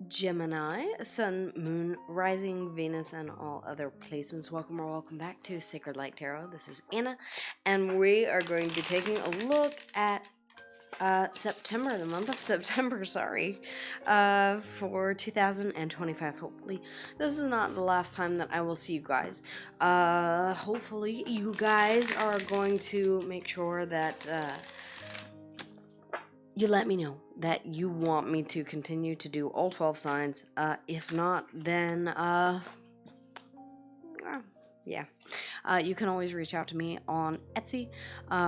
Gemini, Sun, Moon, Rising, Venus, and all other placements. Welcome or welcome back to Sacred Light Tarot. This is Anna, and we are going to be taking a look at September, the month of September, sorry, for 2025. Hopefully, this is not the last time that I will see you guys. Hopefully, you guys are going to make sure that you let me know that you want me to continue to do all 12 signs. If not, then, yeah. You can always reach out to me on Etsy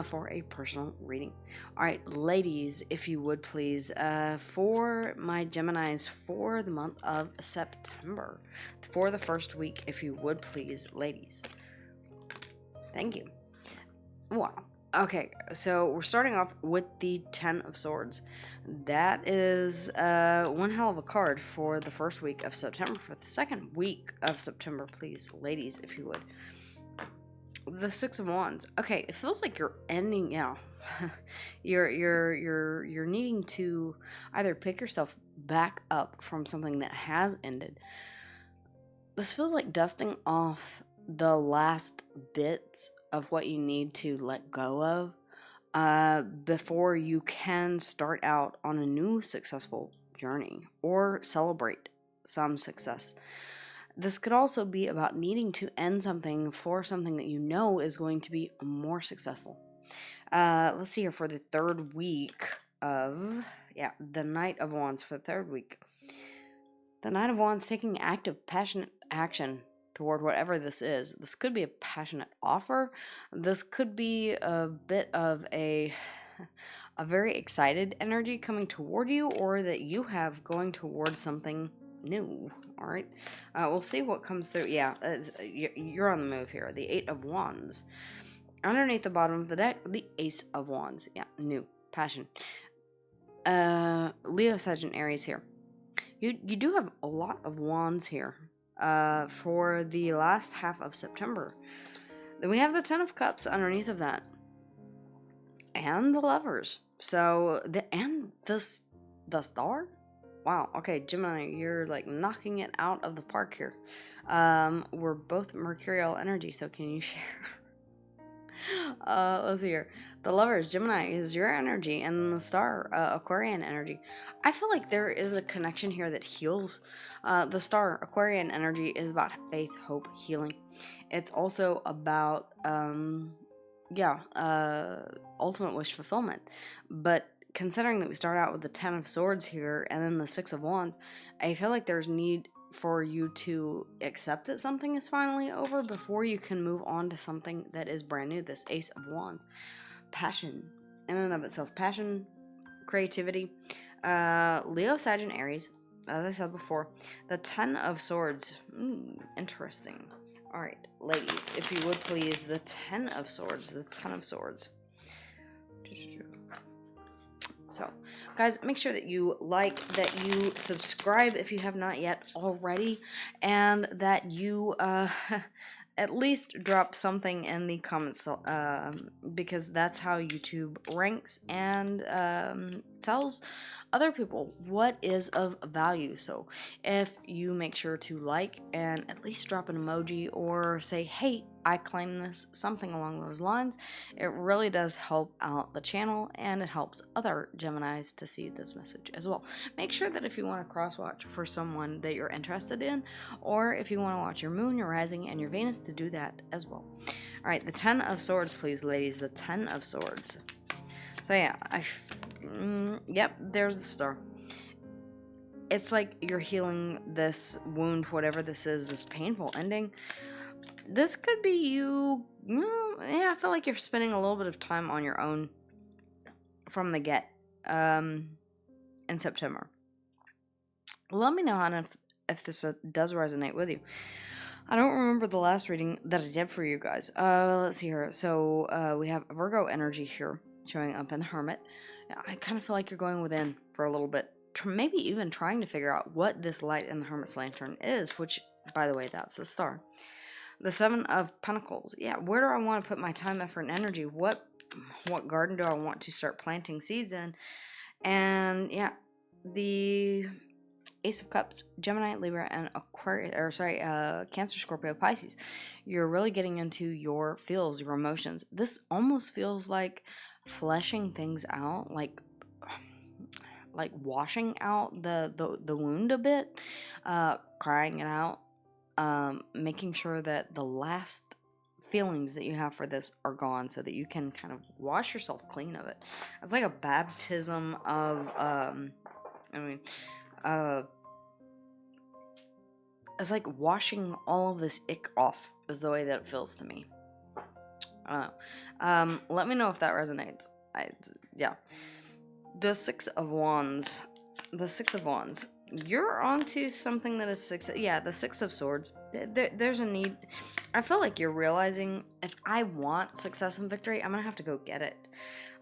for a personal reading. All right, ladies, if you would please, for my Geminis for the month of September, for the first week, if you would please, ladies. Thank you. Wow. Okay, so we're starting off with the Ten of Swords. That is one hell of a card for the first week of September. For the second week of September, please, ladies, if you would. The Six of Wands. Okay, it feels like you're ending. Yeah, you're needing to either pick yourself back up from something that has ended. This feels like dusting off the last bits of what you need to let go of before you can start out on a new successful journey or celebrate some success. This could also be about needing to end something for something that you know is going to be more successful. Let's see here for the third week of, the Knight of Wands for the third week. The Knight of Wands taking active, passionate action toward whatever this is. This could be a passionate offer. This could be a bit of a very excited energy coming toward you, or that you have going towards something new. All right, we'll see what comes through. Yeah, you're on the move here. The Eight of Wands. Underneath the bottom of the deck, the Ace of Wands. Yeah, new passion. Leo, Sagittarius, Aries here. You do have a lot of wands here for the last half of September. Then we have the Ten of Cups underneath of that, and the Lovers. So the Star. Wow. Okay, Gemini, you're like knocking it out of the park here. We're both mercurial energy, so can you share? Let's see here. The Lovers, Gemini is your energy, and the Star, Aquarian energy. I feel like there is a connection here that heals. The Star, Aquarian energy, is about faith, hope, healing. It's also about, ultimate wish fulfillment. But considering that we start out with the Ten of Swords here, and then the Six of Wands, I feel like there's need for you to accept that something is finally over before you can move on to something that is brand new. This Ace of Wands. Passion. In and of itself. Passion, creativity. Leo, Sagittarius, Aries. As I said before. The Ten of Swords. Interesting. Alright, ladies, if you would please. The Ten of Swords. The Ten of Swords. So, guys, make sure that you like, that you subscribe if you have not yet already, and that you at least drop something in the comments, because that's how YouTube ranks and tells other people what is of value. So if you make sure to like and at least drop an emoji or say, hey, I claim this, something along those lines, it really does help out the channel, and it helps other Geminis to see this message as well. Make sure that if you want to cross watch for someone that you're interested in, or if you want to watch your moon, your rising, and your Venus, to do that as well. All right, the Ten of Swords, please, ladies. The Ten of Swords. So yeah, yep, there's the Star. It's like you're healing this wound, whatever this is, this painful ending. This could be you. I feel like you're spending a little bit of time on your own from the get in September. Let me know, Hannah, if this does resonate with you. I don't remember the last reading that I did for you guys. Let's see here. So we have Virgo energy here showing up in the Hermit. I kind of feel like you're going within for a little bit, maybe even trying to figure out what this light in the Hermit's lantern is, which, by the way, that's the Star. The Seven of Pentacles. Yeah, where do I want to put my time, effort, and energy? What garden do I want to start planting seeds in? And yeah, the Ace of Cups, Gemini, Libra, and Aquarius, or sorry, Cancer, Scorpio, Pisces. You're really getting into your feels, your emotions. This almost feels like fleshing things out, like washing out the wound a bit, crying it out, making sure that the last feelings that you have for this are gone so that you can kind of wash yourself clean of it. It's like a baptism of it's like washing all of this ick off is the way that it feels to me. I don't know. Let me know if that resonates. Yeah. The Six of Wands. The Six of Wands. You're onto something that is the Six of Swords. There's a need. I feel like you're realizing, if I want success and victory, I'm gonna have to go get it.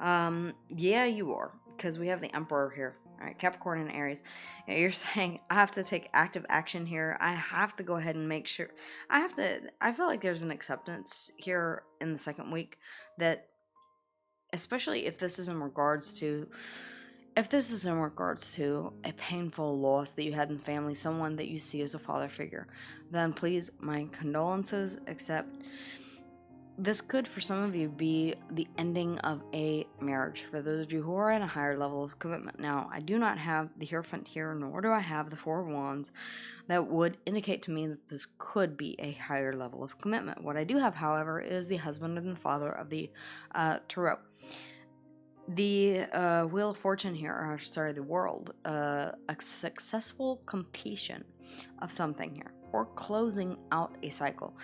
Yeah, you are, because we have the Emperor here. All right, Capricorn and Aries. Yeah, you're saying I have to take active action here. I have to go ahead and make sure. I feel like there's an acceptance here in the second week that, especially if this is in regards to a painful loss that you had in the family, someone that you see as a father figure, then please, my condolences, except this could, for some of you, be the ending of a marriage, for those of you who are in a higher level of commitment. Now, I do not have the Hierophant here, nor do I have the Four of Wands that would indicate to me that this could be a higher level of commitment. What I do have, however, is the husband and the father of the Tarot. The Wheel of Fortune here, or sorry, the World, a successful completion of something here, or closing out a cycle.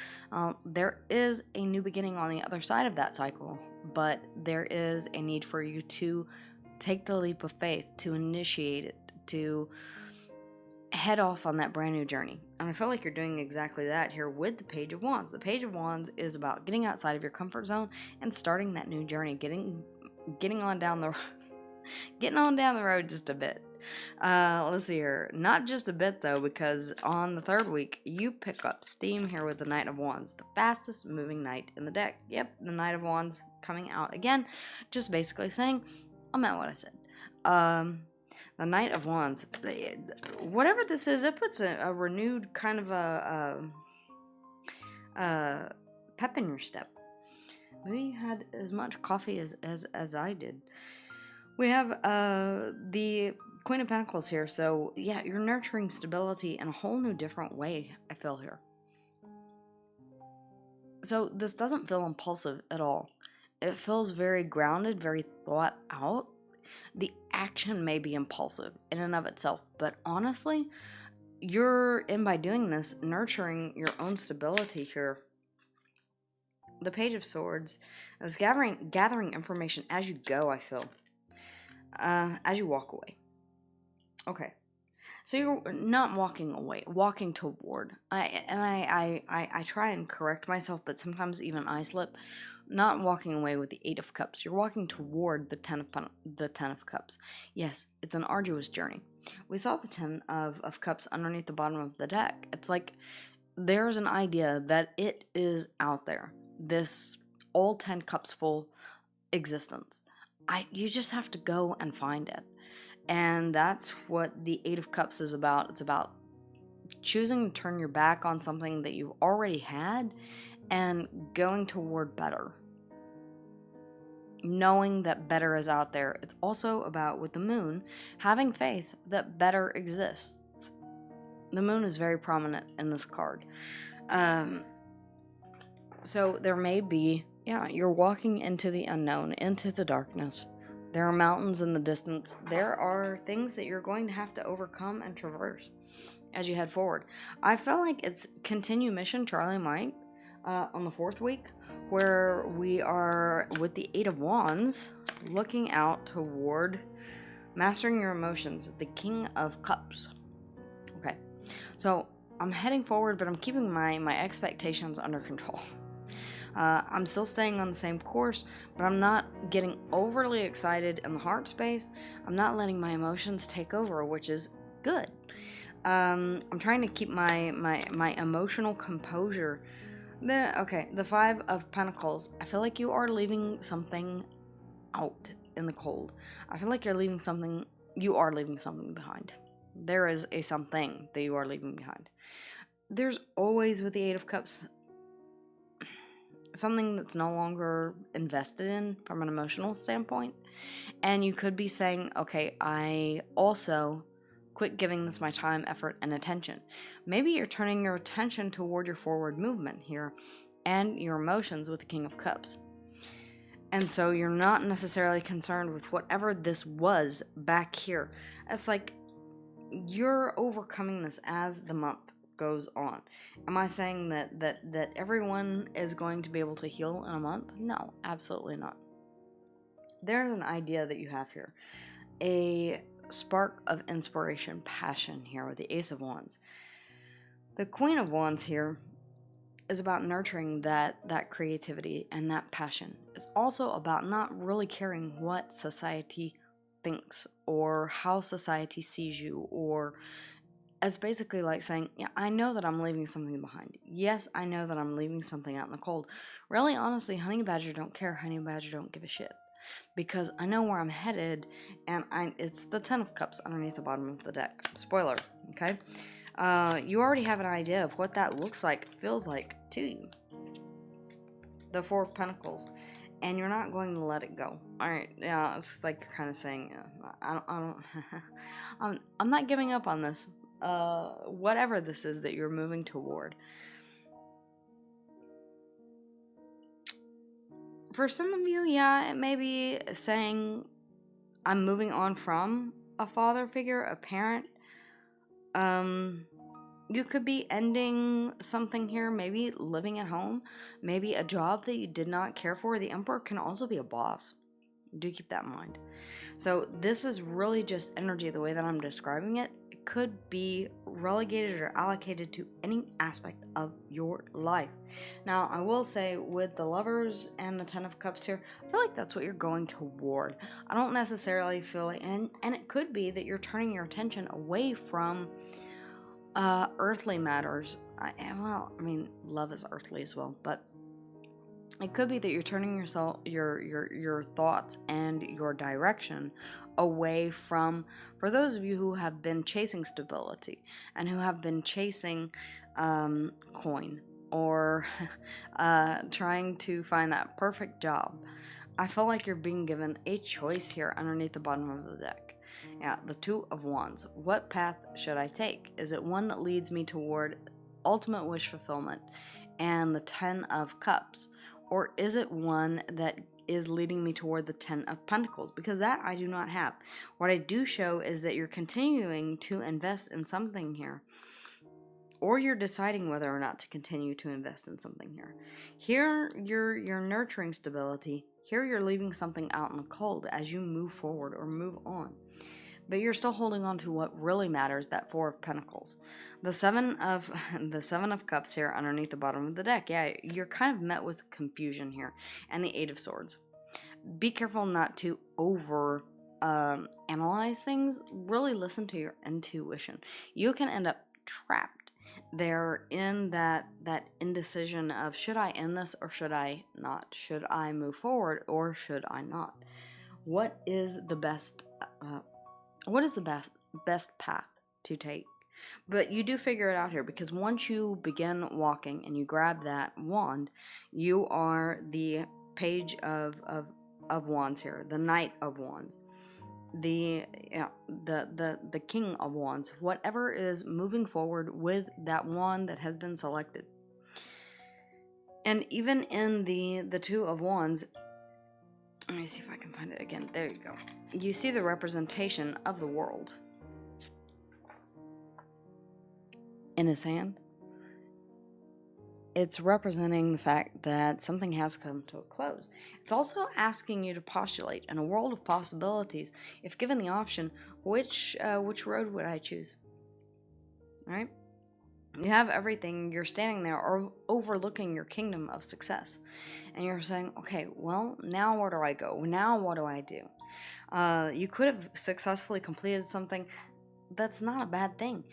There is a new beginning on the other side of that cycle, but there is a need for you to take the leap of faith, to initiate it, to head off on that brand new journey. And I feel like you're doing exactly that here with the Page of Wands. The Page of Wands is about getting outside of your comfort zone and starting that new journey, getting on down the road just a bit. Let's see here. Not just a bit, though, because on the third week, you pick up steam here with the Knight of Wands, the fastest moving knight in the deck. Yep, the Knight of Wands coming out again, just basically saying, I meant what I said. The Knight of Wands, whatever this is, it puts a renewed kind of a pep in your step. Maybe you had as much coffee as I did. We have the Queen of Pentacles here, so yeah, you're nurturing stability in a whole new different way, I feel here. So this doesn't feel impulsive at all. It feels very grounded, very thought out. The action may be impulsive in and of itself, but honestly, you're, by doing this, nurturing your own stability here. The Page of Swords is gathering information as you go, I feel. As you walk away. Okay. So you're not walking away, walking toward. I try and correct myself, but sometimes even I slip. Not walking away with the Eight of Cups. You're walking toward the Ten of Cups. Yes, it's an arduous journey. We saw the Ten of Cups underneath the bottom of the deck. It's like there's an idea that it is out there. This all 10 cups full existence. You just have to go and find it. And that's what the Eight of Cups is about. It's about choosing to turn your back on something that you've already had and going toward better. Knowing that better is out there. It's also about, with the moon, having faith that better exists. The moon is very prominent in this card. So there may be, you're walking into the unknown, into the darkness. There are mountains in the distance. There are things that you're going to have to overcome and traverse as you head forward. I feel like it's continue mission Charlie Mike on the fourth week, where we are with the Eight of Wands, looking out toward mastering your emotions, the King of Cups. Okay, so I'm heading forward, but I'm keeping my expectations under control. I'm still staying on the same course, but I'm not getting overly excited in the heart space. I'm not letting my emotions take over, which is good. I'm trying to keep my emotional composure. The Five of Pentacles. I feel like you are leaving something out in the cold. I feel like you are leaving something behind. There is a something that you are leaving behind. There's always, with the Eight of Cups, something that's no longer invested in from an emotional standpoint. And you could be saying, okay, I also quit giving this my time, effort, and attention. Maybe you're turning your attention toward your forward movement here and your emotions with the King of Cups. And so you're not necessarily concerned with whatever this was back here. It's like you're overcoming this as the month goes on. Am I saying that everyone is going to be able to heal in a month? No, absolutely not. There's an idea that you have here. A spark of inspiration, passion here with the Ace of Wands. The Queen of Wands here is about nurturing that creativity and that passion. It's also about not really caring what society thinks or how society sees you, or it's basically like saying, yeah, I know that I'm leaving something behind. Yes, I know that I'm leaving something out in the cold. Really, honestly, Honey Badger don't care. Honey Badger don't give a shit. Because I know where I'm headed, and it's the Ten of Cups underneath the bottom of the deck. Spoiler, okay? You already have an idea of what that looks like, feels like to you. The Four of Pentacles. And you're not going to let it go. Alright, yeah, it's like you're kind of saying, I don't I'm not giving up on this. Whatever this is that you're moving toward. For some of you, yeah, it may be saying, I'm moving on from a father figure, a parent. You could be ending something here, maybe living at home, maybe a job that you did not care for. The Emperor can also be a boss. Do keep that in mind. So this is really just energy, the way that I'm describing it. It could be relegated or allocated to any aspect of your life. Now, I will say with the Lovers and the Ten of Cups here, I feel like that's what you're going toward. I don't necessarily feel like, and it could be that you're turning your attention away from earthly matters. I mean, love is earthly as well, but it could be that you're turning your thoughts and your direction away from, for those of you who have been chasing stability and who have been chasing coin or trying to find that perfect job. I feel like you're being given a choice here underneath the bottom of the deck. Yeah, the Two of Wands. What path should I take? Is it one that leads me toward ultimate wish fulfillment and the Ten of Cups? Or is it one that is leading me toward the Ten of Pentacles? Because that I do not have. What I do show is that you're continuing to invest in something here. Or you're deciding whether or not to continue to invest in something here. Here, you're nurturing stability. Here, you're leaving something out in the cold as you move forward or move on. But you're still holding on to what really matters, that Four of Pentacles. The Seven of Cups here underneath the bottom of the deck. Yeah, you're kind of met with confusion here. And the Eight of Swords. Be careful not to over analyze things. Really listen to your intuition. You can end up trapped there in that indecision of, should I end this or should I not? Should I move forward or should I not? What is the best best path to take? But you do figure it out here, because once you begin walking and you grab that wand, you are the Page of Wands here, the Knight of Wands, the King of Wands, whatever is moving forward with that wand that has been selected. And even in the Two of Wands, let me see if I can find it again. There you go. You see the representation of the world in his hand. It's representing the fact that something has come to a close. It's also asking you to postulate in a world of possibilities. If given the option, which road would I choose? All right? You have everything. You're standing there or overlooking your kingdom of success. And you're saying, okay, well, now where do I go? Now what do I do? You could have successfully completed something. That's not a bad thing.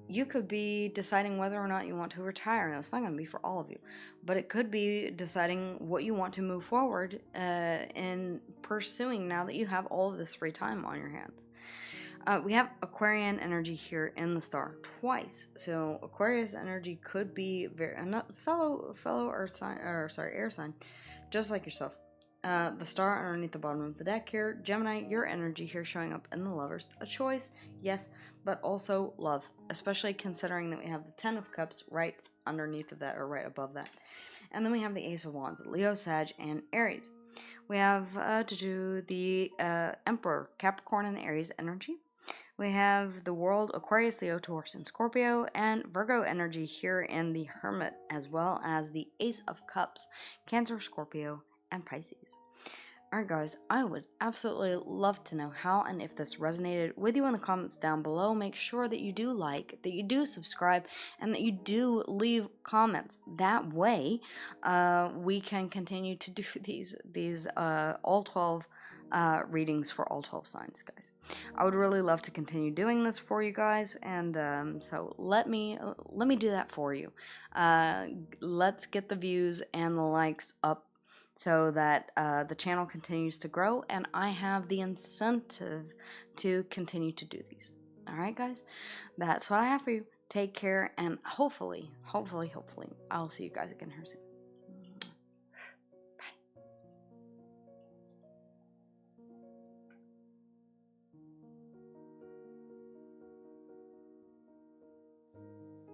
You could be deciding whether or not you want to retire. Now, it's not going to be for all of you. But it could be deciding what you want to move forward in pursuing now that you have all of this free time on your hands. We have Aquarian energy here in the star twice. So Aquarius energy could be very not fellow earth sign, or sorry, air sign, just like yourself. The star underneath the bottom of the deck here. Gemini, your energy here showing up in the Lovers. A choice, yes, but also love, especially considering that we have the Ten of Cups right underneath of that, or right above that. And then we have the Ace of Wands, Leo, Sag, and Aries. We have to do the Emperor, Capricorn, and Aries energy. We have the World, Aquarius, Leo, Taurus, and Scorpio, and Virgo energy here in the Hermit, as well as the Ace of Cups, Cancer, Scorpio, and Pisces. Alright guys, I would absolutely love to know how and if this resonated with you in the comments down below. Make sure that you do like, that you do subscribe, and that you do leave comments. That way, we can continue to do these all 12 readings for all 12 signs, guys. I would really love to continue doing this for you guys, and so let me do that for you. Let's get the views and the likes up, so that the channel continues to grow and I have the incentive to continue to do these. Alright guys, that's what I have for you. Take care, and hopefully, I'll see you guys again here soon.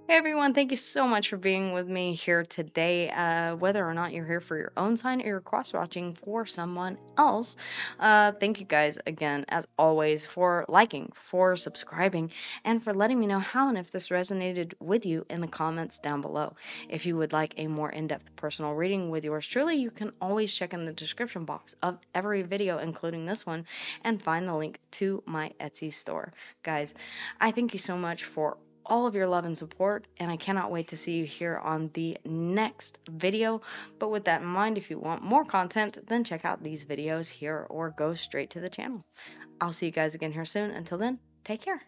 Hey everyone, thank you so much for being with me here today. Whether or not you're here for your own sign or you're cross-watching for someone else, thank you guys again, as always, for liking, for subscribing, and for letting me know how and if this resonated with you in the comments down below. If you would like a more in-depth personal reading with yours truly, you can always check in the description box of every video, including this one, and find the link to my Etsy store. Guys, I thank you so much for all of your love and support, and I cannot wait to see you here on the next video. But with that in mind, if you want more content, then check out these videos here or go straight to the channel. I'll see you guys again here soon. Until then, take care.